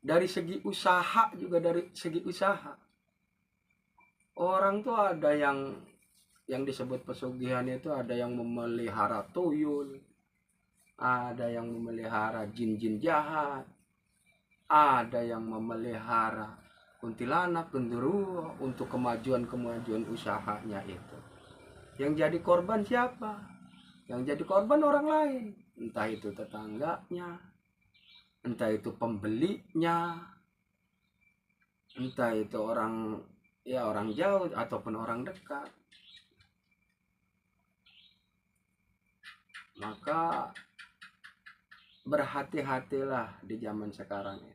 Dari segi usaha juga, dari segi usaha. Orang tuh ada yang disebut pesugihan itu, ada yang memelihara tuyul, ada yang memelihara jin-jin jahat, ada yang memelihara kuntilanak, genderuwo untuk kemajuan usahanya itu. Yang jadi korban siapa? Yang jadi korban orang lain, entah itu tetangganya, entah itu pembelinya, entah itu orang jauh ataupun orang dekat. Maka berhati-hatilah di zaman sekarang ini.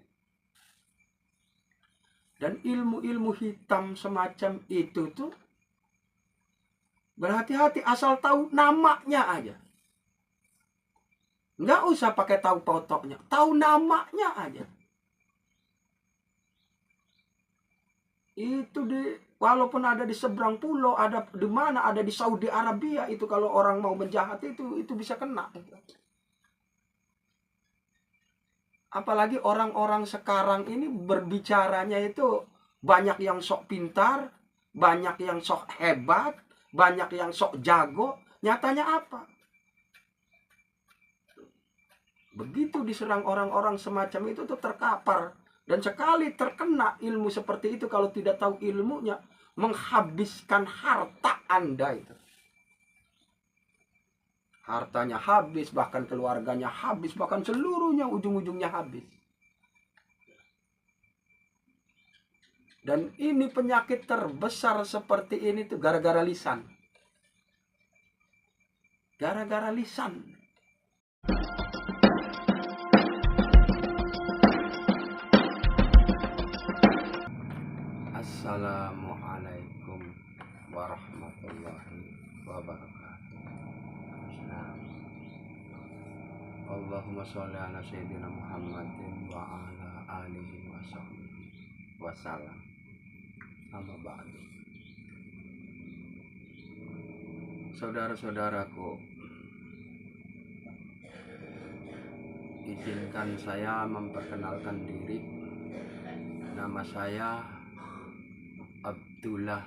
Dan ilmu-ilmu hitam semacam itu tuh berhati-hati, asal tahu namanya aja. Nggak usah pakai tahu fotonya, tahu namanya aja. Itu walaupun ada di seberang pulau, ada di mana, ada di Saudi Arabia, itu kalau orang mau menjahat itu bisa kena. Apalagi orang-orang sekarang ini berbicaranya itu banyak yang sok pintar, banyak yang sok hebat, banyak yang sok jago. Nyatanya apa? Begitu diserang orang-orang semacam itu tuh terkapar. Dan sekali terkena ilmu seperti itu, kalau tidak tahu ilmunya, menghabiskan harta Anda itu. Hartanya habis, bahkan keluarganya habis, bahkan seluruhnya ujung-ujungnya habis. Dan ini penyakit terbesar seperti ini tuh gara-gara lisan. Gara-gara lisan. Assalamualaikum warahmatullahi wabarakatuh. Allahumma sholli ala sayyidina Muhammadin wa ala alihi wa sahbihi wa salam. Amma ba'du. Saudara-saudaraku, izinkan saya memperkenalkan diri. Nama saya Abdullah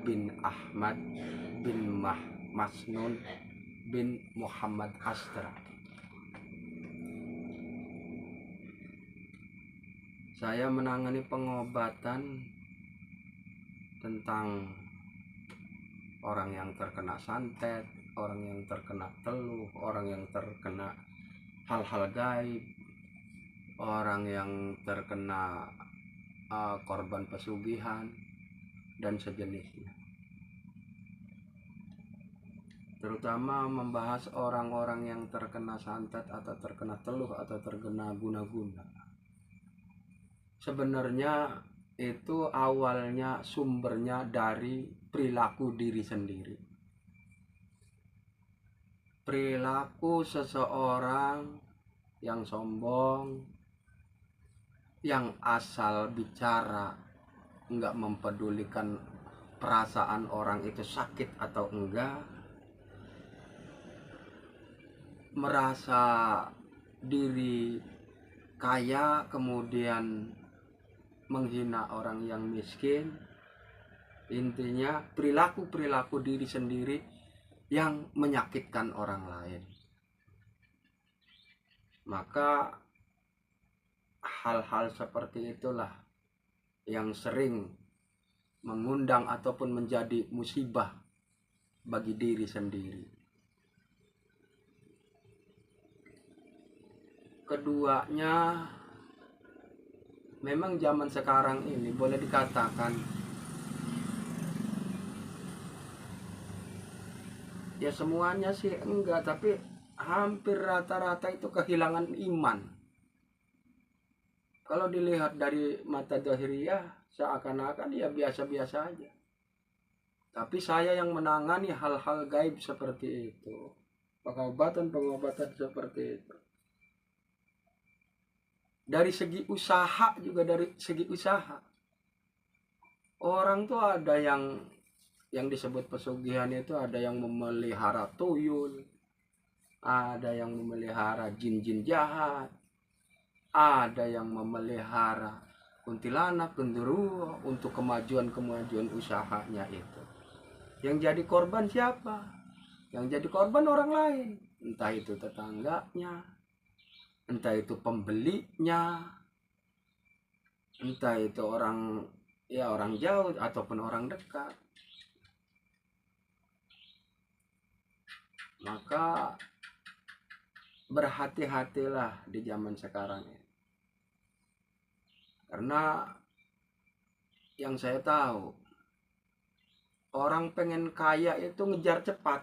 bin Ahmad bin Masnun bin Muhammad Astra. Saya menangani pengobatan tentang orang yang terkena santet, orang yang terkena teluh, orang yang terkena hal-hal gaib, orang yang terkena korban pesugihan dan sejenisnya. Terutama membahas orang-orang yang terkena santet atau terkena teluh atau terkena guna-guna. Sebenarnya itu awalnya sumbernya dari perilaku diri sendiri. Perilaku seseorang yang sombong, yang asal bicara enggak mempedulikan perasaan orang itu sakit atau enggak, merasa diri kaya kemudian menghina orang yang miskin. Intinya perilaku diri sendiri yang menyakitkan orang lain. Maka hal-hal seperti itulah yang sering mengundang ataupun menjadi musibah bagi diri sendiri. Keduanya, memang zaman sekarang ini boleh dikatakan ya semuanya sih enggak, tapi hampir rata-rata itu kehilangan iman. Kalau dilihat dari mata zahiriyah, seakan-akan ya biasa-biasa aja. Tapi saya yang menangani hal-hal gaib seperti itu, pengobatan seperti itu. Dari segi usaha juga, dari segi usaha. Orang tuh ada yang disebut pesugihan itu, ada yang memelihara tuyul, ada yang memelihara jin-jin jahat, ada yang memelihara kuntilanak, genderuwo untuk kemajuan usahanya itu. Yang jadi korban siapa? Yang jadi korban orang lain, entah itu tetangganya, entah itu pembelinya, entah itu orang jauh ataupun orang dekat. Maka berhati-hatilah di zaman sekarang ini. Karena yang saya tahu, orang pengen kaya itu ngejar cepat.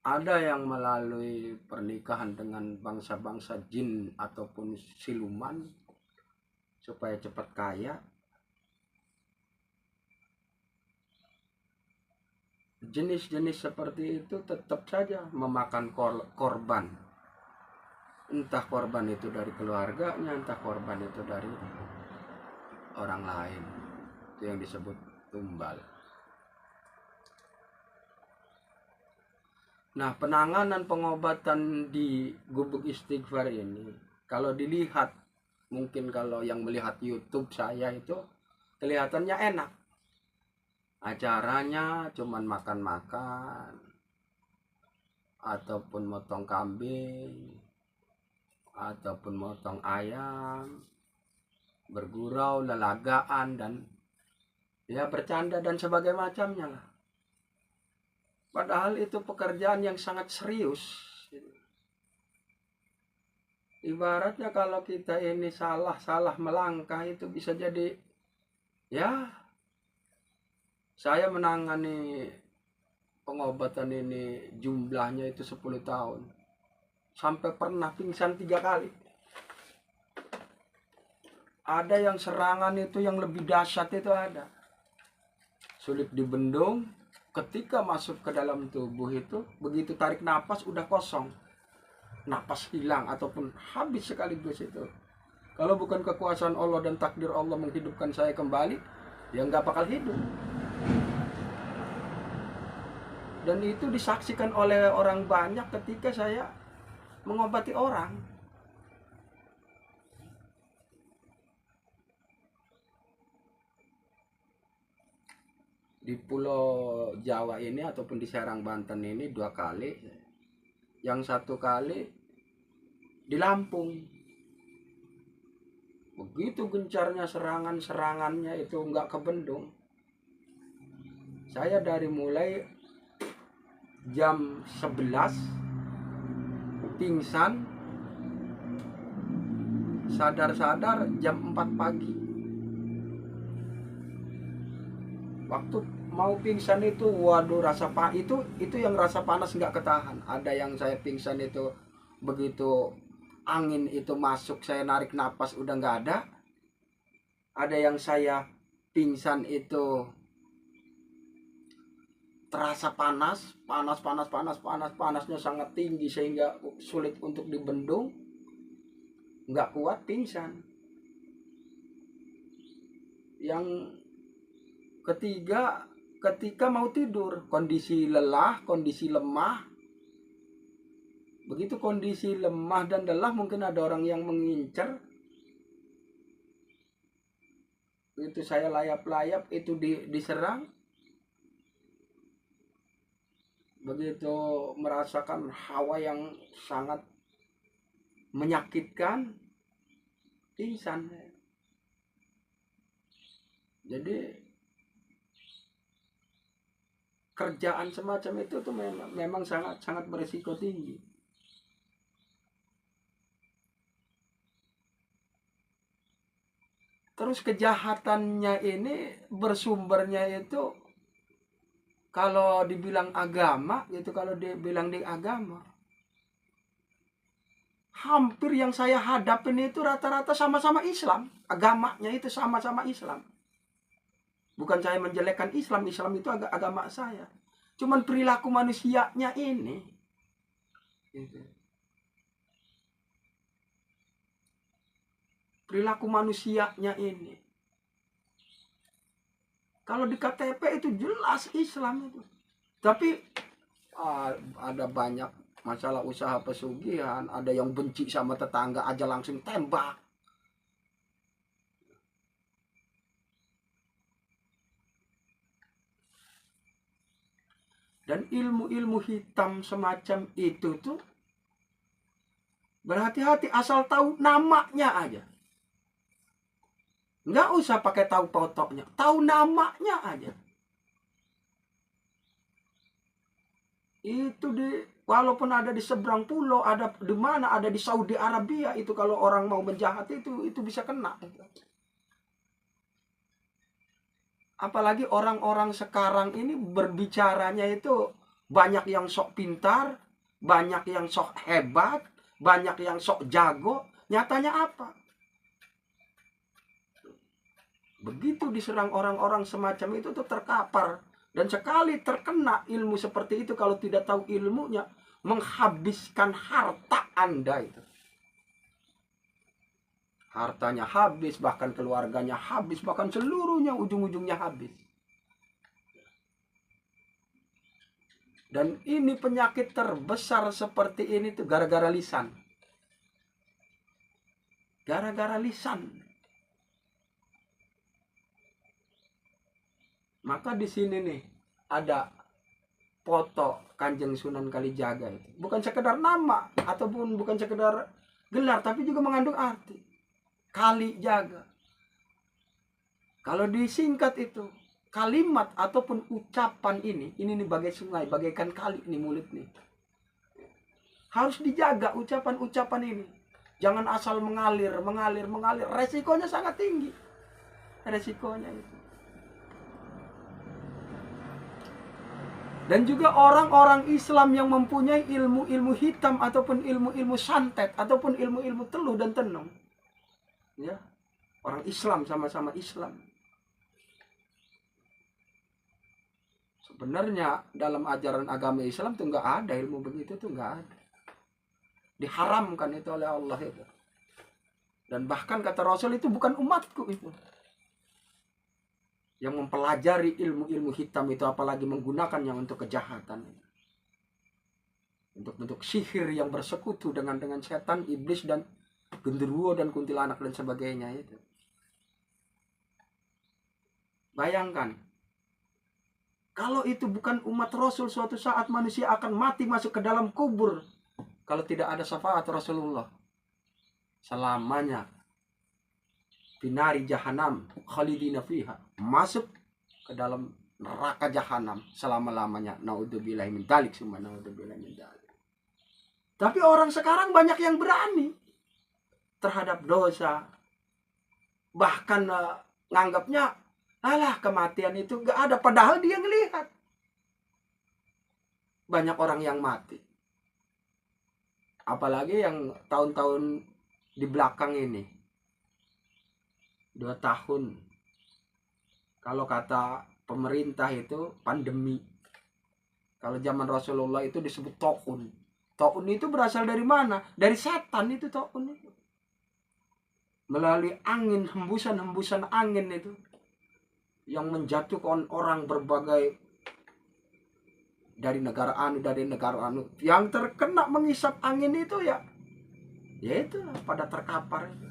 Ada yang melalui pernikahan dengan bangsa-bangsa jin ataupun siluman supaya cepat kaya. Jenis-jenis seperti itu tetap saja memakan korban. Entah korban itu dari keluarganya, entah korban itu dari orang lain. Itu yang disebut tumbal. Nah, penanganan pengobatan di Gubuk Istighfar ini, kalau dilihat, mungkin kalau yang melihat YouTube saya itu kelihatannya enak. Acaranya cuman makan-makan, ataupun motong kambing, ataupun motong ayam, bergurau, lelagaan, dan ya bercanda dan sebagainya macamnya lah. Padahal itu pekerjaan yang sangat serius. Ibaratnya kalau kita ini salah melangkah itu bisa jadi, ya, saya menangani pengobatan ini jumlahnya itu 10 tahun. Sampai pernah pingsan 3 kali. Ada yang serangan itu yang lebih dahsyat itu ada. Sulit dibendung, ketika masuk ke dalam tubuh itu, begitu tarik napas udah kosong. Napas hilang ataupun habis sekaligus itu. Kalau bukan kekuasaan Allah dan takdir Allah menghidupkan saya kembali, ya nggak bakal hidup. Dan itu disaksikan oleh orang banyak ketika saya mengobati orang. Di Pulau Jawa ini ataupun di Serang, Banten ini 2 kali. Yang 1 kali di Lampung. Begitu gencarnya serangannya itu nggak kebendung. Saya dari mulai jam 11 pingsan, sadar-sadar jam 4 pagi. Waktu mau pingsan itu, waduh, itu yang rasa panas nggak ketahan. Ada yang saya pingsan itu begitu angin itu masuk, saya narik napas udah nggak ada. Ada yang saya pingsan itu terasa panasnya sangat tinggi sehingga sulit untuk dibendung, nggak kuat pingsan. Yang ketiga, ketika mau tidur, kondisi lelah, kondisi lemah. Begitu kondisi lemah dan lelah, mungkin ada orang yang mengincar. Itu saya layap-layap, itu diserang. Begitu merasakan hawa yang sangat menyakitkan, pingsan. Jadi kerjaan semacam itu tuh memang sangat berisiko tinggi. Terus kejahatannya ini bersumbernya itu, kalau dibilang agama gitu, kalau dibilang di agama, hampir yang saya hadapin itu rata-rata sama-sama Islam. Agamanya itu sama-sama Islam. Bukan saya menjelekkan Islam itu agama saya. Cuman perilaku manusianya ini. Gitu. Perilaku manusianya ini. Kalau di KTP itu jelas Islam itu. Tapi ada banyak masalah usaha pesugihan, ada yang benci sama tetangga aja langsung tembak. Dan ilmu-ilmu hitam semacam itu tuh berhati-hati, asal tahu namanya aja. Nggak usah pakai tahu pokoknya, tahu namanya aja. Itu walaupun ada di seberang pulau, ada di mana, ada di Saudi Arabia, itu kalau orang mau menjahat itu bisa kena. Apalagi orang-orang sekarang ini berbicaranya itu banyak yang sok pintar, banyak yang sok hebat, banyak yang sok jago. Nyatanya apa? Begitu diserang orang-orang semacam itu tuh terkapar. Dan sekali terkena ilmu seperti itu, kalau tidak tahu ilmunya, menghabiskan harta Anda itu. Hartanya habis, bahkan keluarganya habis, bahkan seluruhnya ujung-ujungnya habis. Dan ini penyakit terbesar seperti ini tuh gara-gara lisan. Gara-gara lisan. Maka di sini nih ada foto Kanjeng Sunan Kalijaga itu. Bukan sekedar nama ataupun bukan sekedar gelar, tapi juga mengandung arti. Kalijaga. Kalau disingkat itu, kalimat ataupun ucapan ini nih bagai sungai, bagaikan kali nih mulut nih. Harus dijaga ucapan-ucapan ini. Jangan asal mengalir. Resikonya sangat tinggi. Resikonya itu. Dan juga orang-orang Islam yang mempunyai ilmu-ilmu hitam ataupun ilmu-ilmu santet ataupun ilmu-ilmu teluh dan tenung. Ya. Orang Islam sama-sama Islam. Sebenarnya dalam ajaran agama Islam tuh nggak ada ilmu begitu, tuh nggak ada. Diharamkan itu oleh Allah itu. Dan bahkan kata Rasul itu bukan umatku itu. Yang mempelajari ilmu-ilmu hitam itu, apalagi menggunakannya untuk kejahatan. Untuk sihir yang bersekutu dengan setan, iblis, dan genderuwo dan kuntilanak dan sebagainya itu. Bayangkan, kalau itu bukan umat Rasul, suatu saat manusia akan mati masuk ke dalam kubur kalau tidak ada syafaat Rasulullah. Selamanya binari jahanam khalidina fiha, masuk ke dalam neraka jahanam selama-lamanya. Naudzubillahi min dzalik, summa naudzubillahi min dzalik. Tapi orang sekarang banyak yang berani terhadap dosa. Bahkan nganggapnya alah kematian itu gak ada, padahal dia ngelihat banyak orang yang mati. Apalagi yang tahun-tahun di belakang ini, 2 tahun. Kalau kata pemerintah itu pandemi. Kalau zaman Rasulullah itu disebut taun. Taun itu berasal dari mana? Dari setan itu taun itu. Melalui angin, hembusan-hembusan angin itu, yang menjatuhkan orang berbagai dari negara anu. Yang terkena mengisap angin itu ya itu pada terkapar itu.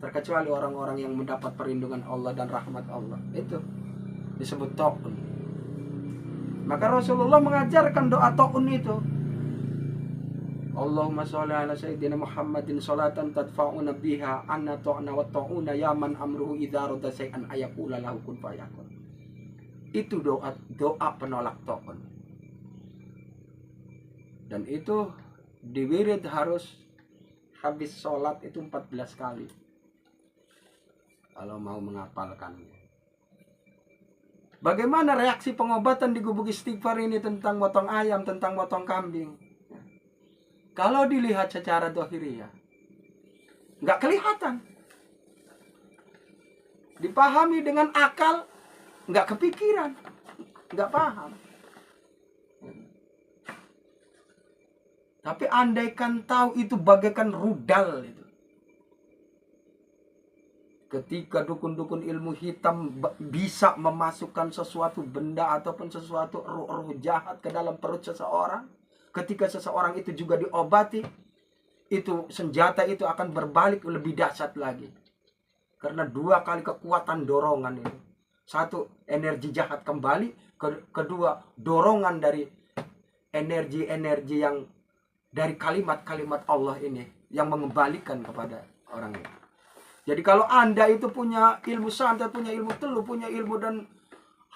Terkecuali orang-orang yang mendapat perlindungan Allah dan rahmat Allah, itu disebut taun. Maka Rasulullah mengajarkan doa taun itu. Allahumma sholli ala sayyidina Muhammadin sholatan tadfa'una biha anna ta'na wa ta'una ya man amruhu idza rada shay'an ayaqula lahu kun fayakun. Itu doa penolak taun. Dan itu diwirid harus habis sholat itu 14 kali. Kalau mau menghafalkannya. Bagaimana reaksi pengobatan di gubuk istighfar ini tentang motong ayam, tentang motong kambing? Kalau dilihat secara dohiriyah, nggak kelihatan. Dipahami dengan akal, nggak kepikiran, nggak paham. Tapi andaikan tahu itu bagaikan rudal itu. Ketika dukun-dukun ilmu hitam bisa memasukkan sesuatu benda ataupun sesuatu roh-roh jahat ke dalam perut seseorang, ketika seseorang itu juga diobati, itu senjata itu akan berbalik lebih dahsyat lagi. Karena 2 kali kekuatan dorongan itu. 1, energi jahat kembali. Kedua, dorongan dari energi-energi yang dari kalimat-kalimat Allah ini yang mengembalikan kepada orang itu. Jadi kalau Anda itu punya ilmu santet, punya ilmu telu, punya ilmu dan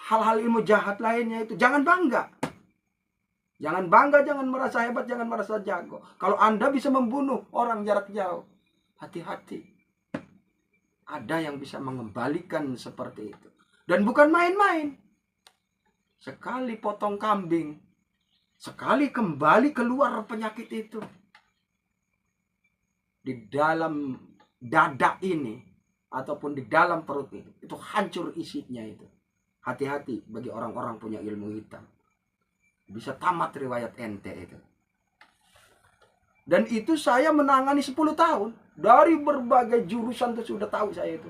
hal-hal ilmu jahat lainnya itu, jangan bangga. Jangan bangga, jangan merasa hebat, jangan merasa jago. Kalau Anda bisa membunuh orang jarak jauh, hati-hati. Ada yang bisa mengembalikan seperti itu. Dan bukan main-main. Sekali potong kambing, sekali kembali keluar penyakit itu. Di dalam dada ini, ataupun di dalam perut itu hancur isinya itu. Hati-hati bagi orang-orang punya ilmu hitam. Bisa tamat riwayat ente itu. Dan itu saya menangani 10 tahun. Dari berbagai jurusan itu sudah tahu saya itu.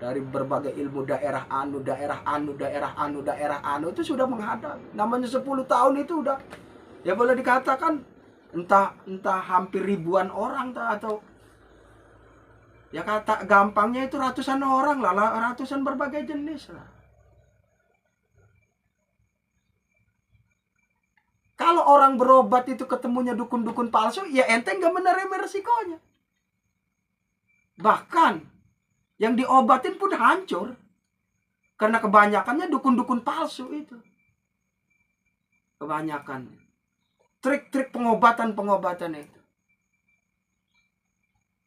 Dari berbagai ilmu daerah anu itu sudah menghadapi. Namanya 10 tahun itu udah, ya boleh dikatakan entah hampir ribuan orang atau ya kata gampangnya itu ratusan orang lah, ratusan berbagai jenis lah. Kalau orang berobat itu ketemunya dukun-dukun palsu, ya ente nggak menerima resikonya. Bahkan yang diobatin pun hancur. Karena kebanyakannya dukun-dukun palsu itu. Kebanyakan. Trik-trik pengobatan itu.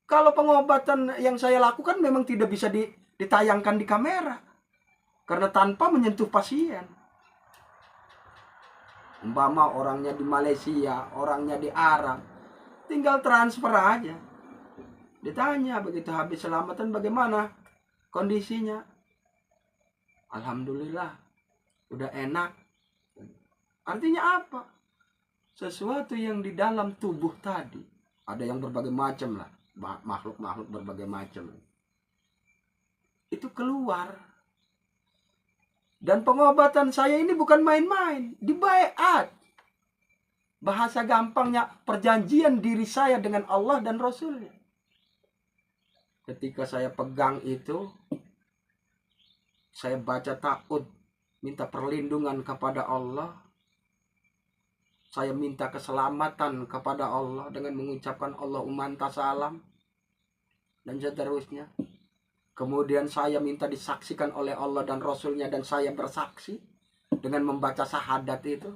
Kalau pengobatan yang saya lakukan memang tidak bisa ditayangkan di kamera. Karena tanpa menyentuh pasien. Umpama orangnya di Malaysia, orangnya di Arab, tinggal transfer aja. Ditanya begitu habis selamatan bagaimana kondisinya. Alhamdulillah, udah enak. Artinya apa? Sesuatu yang di dalam tubuh tadi, ada yang berbagai macam lah, makhluk-makhluk berbagai macam. Itu keluar. Dan pengobatan saya ini bukan main-main, dibaiat. Bahasa gampangnya perjanjian diri saya dengan Allah dan Rasulnya. Ketika saya pegang itu, saya baca ta'ud, minta perlindungan kepada Allah. Saya minta keselamatan kepada Allah dengan mengucapkan Allahumma anta salam dan seterusnya. Kemudian saya minta disaksikan oleh Allah dan Rasulnya, dan saya bersaksi dengan membaca syahadat itu.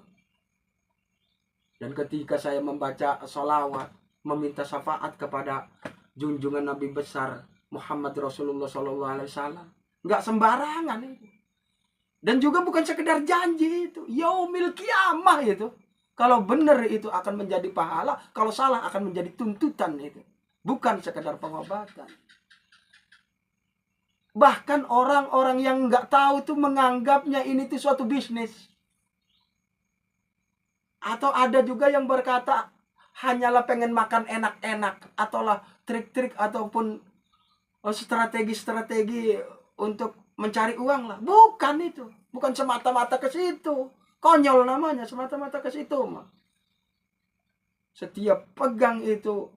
Dan ketika saya membaca sholawat, meminta syafaat kepada junjungan Nabi besar Muhammad Rasulullah SAW, nggak sembarangan itu. Dan juga bukan sekedar janji itu, yaumil kiamah itu. Kalau benar itu akan menjadi pahala, kalau salah akan menjadi tuntutan itu. Bukan sekedar pengobatan. Bahkan orang-orang yang nggak tahu itu menganggapnya ini tuh suatu bisnis. Atau ada juga yang berkata hanyalah pengen makan enak-enak, ataulah trik-trik ataupun strategi-strategi untuk mencari uang lah. Bukan itu. Bukan semata-mata ke situ. Konyol namanya semata-mata ke situ mah. Setiap pegang itu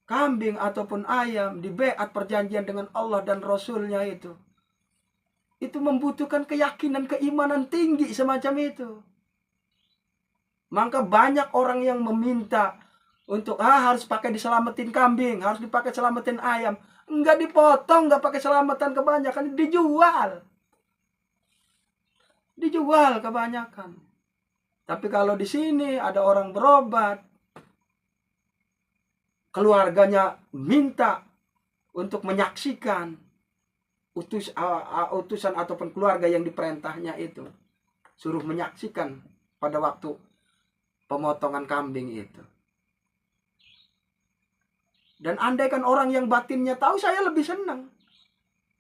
kambing ataupun ayam, di baiat perjanjian dengan Allah dan Rasulnya itu membutuhkan keyakinan, keimanan tinggi semacam itu. Maka banyak orang yang meminta untuk harus pakai diselamatin kambing, harus dipakai selamatin ayam. Enggak dipotong, enggak pakai selamatan, kebanyakan dijual. Dijual kebanyakan. Tapi kalau di sini ada orang berobat, keluarganya minta untuk menyaksikan utusan ataupun keluarga yang diperintahnya itu suruh menyaksikan pada waktu pemotongan kambing itu. Dan andaikan orang yang batinnya tahu, saya lebih senang.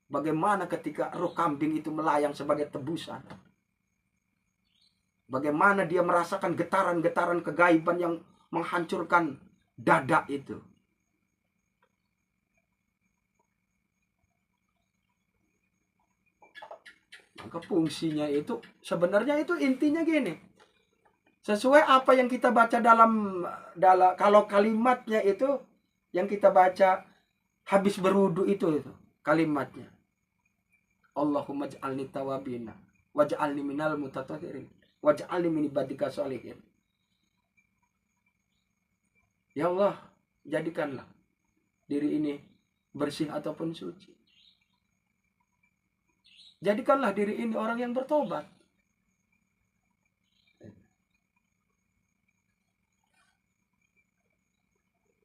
Bagaimana ketika roh kambing itu melayang sebagai tebusan. Bagaimana dia merasakan getaran-getaran kegaiban yang menghancurkan dada itu. Maka fungsinya itu sebenarnya itu intinya gini. Sesuai apa yang kita baca dalam kalau kalimatnya itu yang kita baca habis berwudu itu kalimatnya. Allahumma ij'alni tawabina waj'alni minal mutatahhirin waj'alni min ibadika sholihin. Ya Allah, jadikanlah diri ini bersih ataupun suci. Jadikanlah diri ini orang yang bertobat.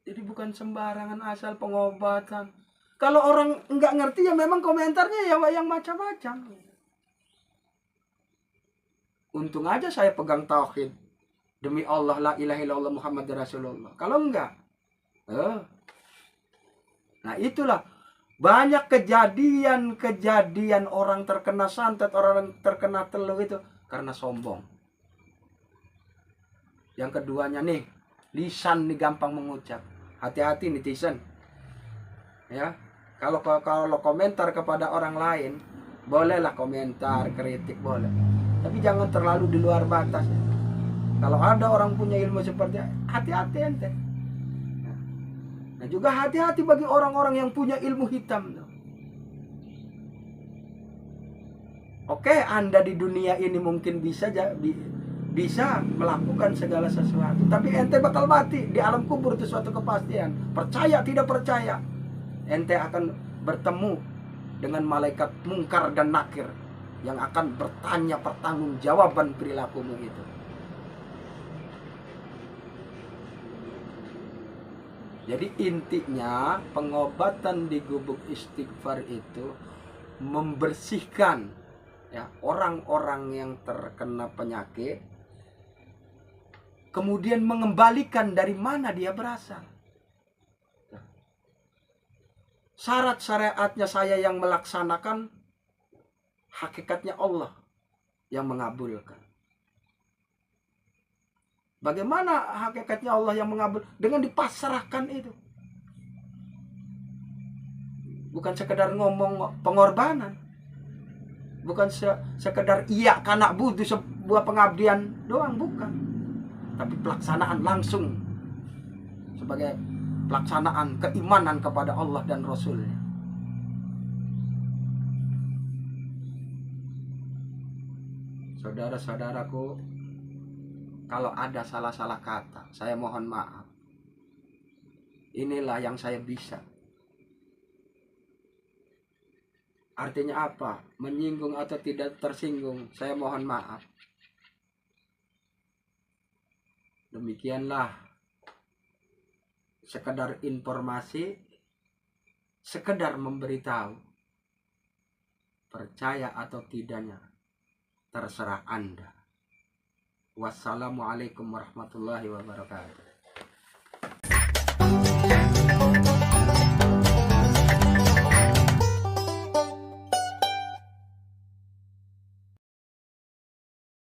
Jadi bukan sembarangan asal pengobatan. Kalau orang nggak ngerti ya memang komentarnya ya yang macam-macam. Untung aja saya pegang tauhid. Demi Allah la ilaha illallah Muhammad Rasulullah. Kalau enggak, nah itulah banyak kejadian-kejadian orang terkena santet, orang terkena teluh itu karena sombong. Yang keduanya nih, lisan nih gampang mengucap. Hati-hati netizen. Ya, kalau komentar kepada orang lain, bolehlah komentar, kritik boleh. Tapi jangan terlalu di luar batas. Kalau ada orang punya ilmu seperti hati-hati ente. Nah juga hati-hati bagi orang-orang yang punya ilmu hitam. Oke, Anda di dunia ini mungkin bisa melakukan segala sesuatu, tapi ente bakal mati di alam kubur, itu suatu kepastian. Percaya tidak percaya, ente akan bertemu dengan malaikat mungkar dan nakir yang akan bertanya pertanggungjawaban perilakumu itu. Jadi intinya pengobatan di gubuk istighfar itu membersihkan ya orang-orang yang terkena penyakit, kemudian mengembalikan dari mana dia berasal. Syarat syariatnya saya yang melaksanakan, hakikatnya Allah yang mengabulkan. Bagaimana hakikatnya Allah yang mengabul? Dengan dipasrahkan itu. Bukan sekedar ngomong pengorbanan. Bukan sekedar iya karena butuh sebuah pengabdian doang, bukan. Tapi pelaksanaan langsung sebagai pelaksanaan keimanan kepada Allah dan Rasulnya. Saudara-saudaraku, kalau ada salah-salah kata, saya mohon maaf. Inilah yang saya bisa. Artinya apa? Menyinggung atau tidak tersinggung, saya mohon maaf. Demikianlah sekedar informasi, sekedar memberitahu. Percaya atau tidaknya, terserah Anda. Wassalamualaikum warahmatullahi wabarakatuh.